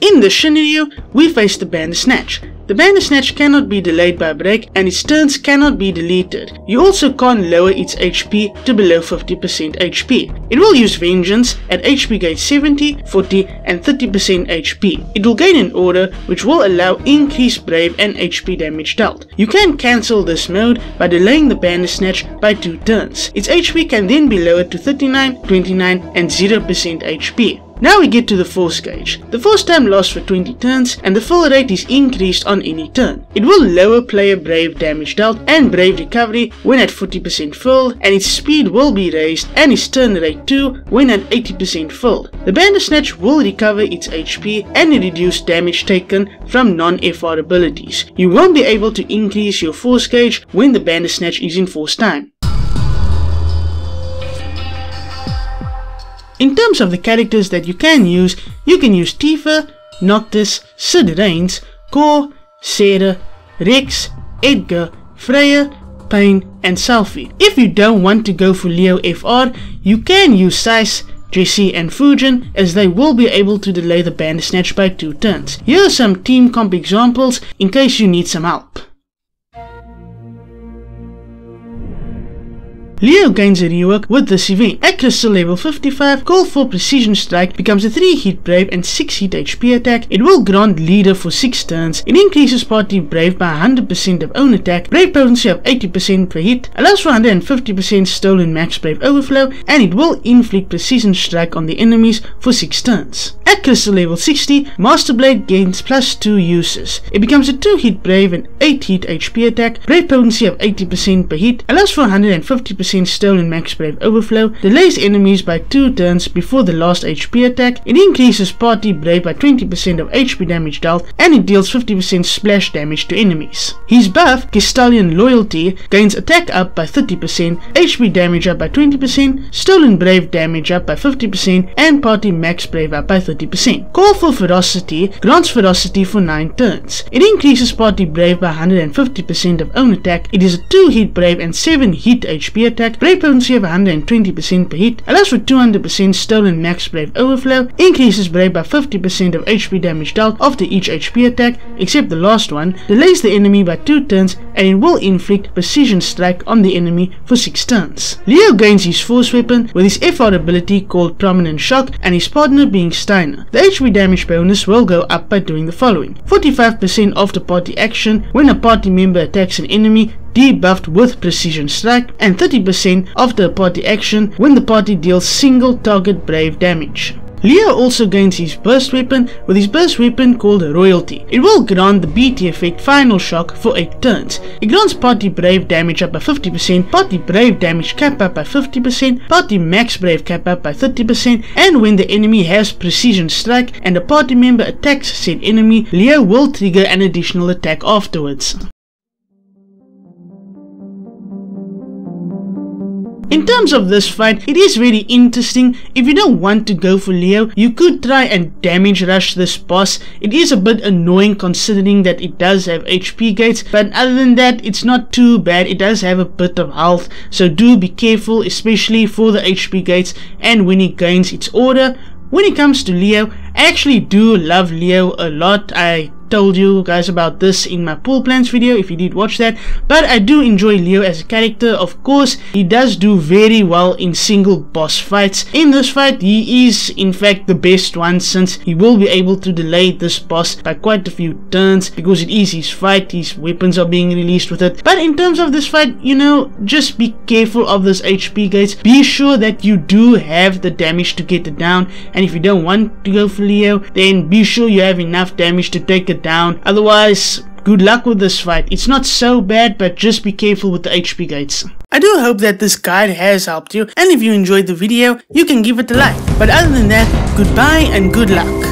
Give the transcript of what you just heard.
In this scenario, we face the Bandersnatch. The Bandersnatch cannot be delayed by a break and its turns cannot be deleted. You also can't lower its HP to below 50% HP. It will use Vengeance at HP gauge 70, 40 and 30% HP. It will gain an aura which will allow increased Brave and HP damage dealt. You can cancel this mode by delaying the Bandersnatch by 2 turns. Its HP can then be lowered to 39, 29 and 0% HP. Now we get to the force gauge. The force time lasts for 20 turns and the fill rate is increased on any turn. It will lower player Brave damage dealt and Brave recovery when at 40% full, and its speed will be raised and its turn rate too when at 80% full. The Bandersnatch will recover its HP and reduce damage taken from non-FR abilities. You won't be able to increase your force gauge when the Bandersnatch is in force time. In terms of the characters that you can use Tifa, Noctis, Sid Reigns, Core, Sarah, Rex, Edgar, Freya, Kain and Selphie. If you don't want to go for Leo FR, you can use Sice, Jessie and Fujin, as they will be able to delay the Bandersnatch by 2 turns. Here are some team comp examples in case you need some help. Leo gains a rework with this event. At crystal level 55, call for precision strike becomes a 3 hit brave and 6 hit HP attack. It will grant leader for 6 turns. It increases party brave by 100% of own attack, brave potency of 80% per hit, allows for 150% stolen max brave overflow, and it will inflict precision strike on the enemies for 6 turns. At crystal level 60, Master Blade gains +2 uses. It becomes a 2 hit brave and 8 hit HP attack, brave potency of 80% per hit, allows for 150% stolen max brave overflow, delays enemies by 2 turns before the last HP attack, it increases party brave by 20% of HP damage dealt, and it deals 50% splash damage to enemies. His buff, Gestahlian Loyalty, gains attack up by 30%, HP damage up by 20%, stolen brave damage up by 50%, and party max brave up by 30%. Call for Ferocity grants Ferocity for 9 turns. It increases party brave by 150% of own attack, it is a 2 hit brave and 7 hit HP attack, brave potency of 120% per hit, allows for 200% stolen max brave overflow, increases brave by 50% of HP damage dealt after each HP attack, except the last one, delays the enemy by 2 turns, and it will inflict precision strike on the enemy for 6 turns. Leo gains his force weapon with his FR ability called Prominent Shock and his partner being Steiner. The HP damage bonus will go up by doing the following: 45% of the party action when a party member attacks an enemy debuffed with precision strike, and 30% of the party action when the party deals single target brave damage. Leo also gains his burst weapon with his burst weapon called Royalty. It will grant the BT effect Final Shock for 8 turns. It grants party brave damage up by 50%, party brave damage cap up by 50%, party max brave cap up by 30%, and when the enemy has precision strike and a party member attacks said enemy, Leo will trigger an additional attack afterwards. In terms of this fight, it is very interesting. If you don't want to go for Leo, you could try and damage rush this boss. It is a bit annoying considering that it does have HP gates, but other than that, it's not too bad. It does have a bit of health, so do be careful, especially for the HP gates and when it gains its aura. When it comes to Leo, I actually do love Leo a lot. I told you guys about this in my pool plans video if you did watch that, but I do enjoy Leo as a character. Of course, he does do very well in single boss fights. In this fight, he is in fact the best one, since he will be able to delay this boss by quite a few turns because it is his fight, his weapons are being released with it. But in terms of this fight, you know, just be careful of those HP gates. Be sure that you do have the damage to get it down, and if you don't want to go for Leo, then be sure you have enough damage to take it down. Otherwise, good luck with this fight. It's not so bad, but just be careful with the HP gates. I do hope that this guide has helped you, and if you enjoyed the video, you can give it a like. But other than that, goodbye and good luck.